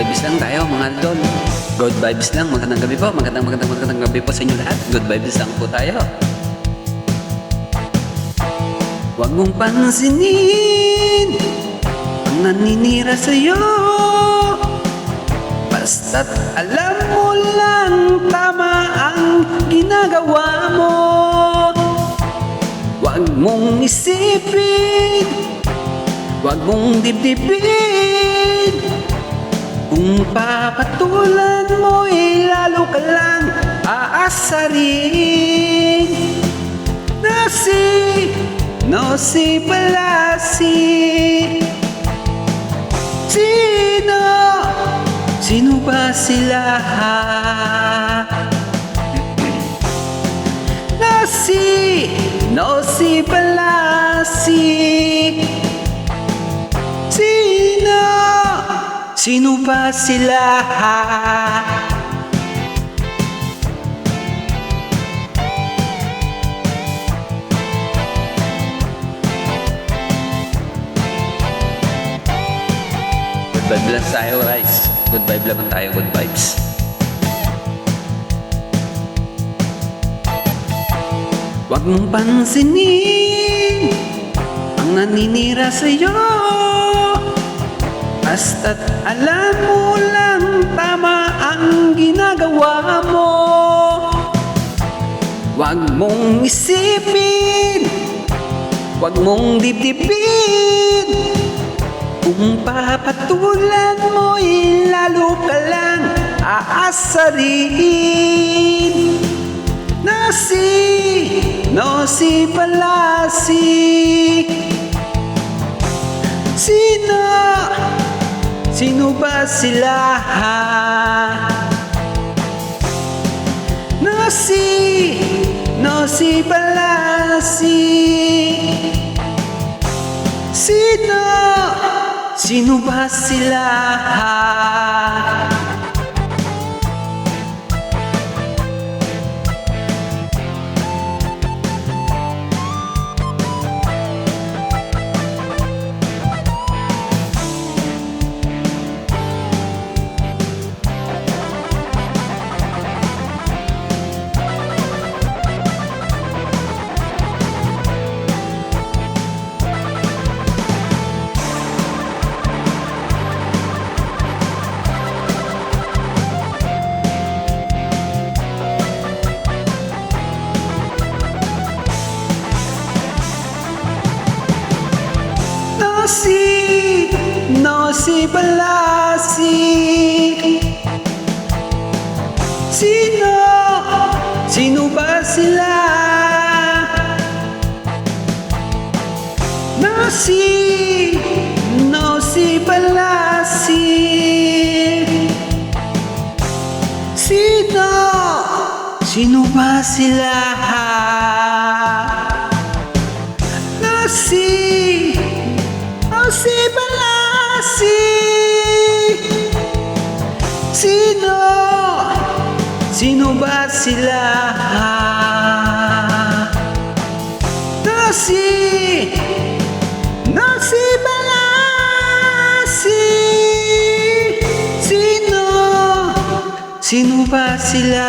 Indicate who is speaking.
Speaker 1: vibes lang tayo mga idol. Good vibes lang. Magandang gabi po. Magandang gabi po sa inyo lahat. Good vibes lang po tayo. Huwag mong pansinin ang naninira sa'yo, basta't alam mo lang tama ang ginagawa mo. Huwag mong isipin, huwag mong dibdibin. Kung papatulan mo lalo ka lang aasarin. Nosi Palasi. Sino ba sila? Nosi Palasi. Sino ba sila? Good vibe lang tayo, guys. Good vibe lang tayo, good vibes. Huwag mong pansinin ang naninira sa'yo, basta't alam mo lang tama ang ginagawa mo. Huwag mong isipin, huwag mong dibdibin. Kung papatulan mo lalo ka lang aasarin. Nosi Palasi. Sino ba sila? Nosi Palasi. Sino ba sila? Nosi Palasi. Sino ba sila? Nosi Palasi. Sino ba sila? Nosi Palasi. Sino ba sila? Nosi Palasi. Sino ba sila?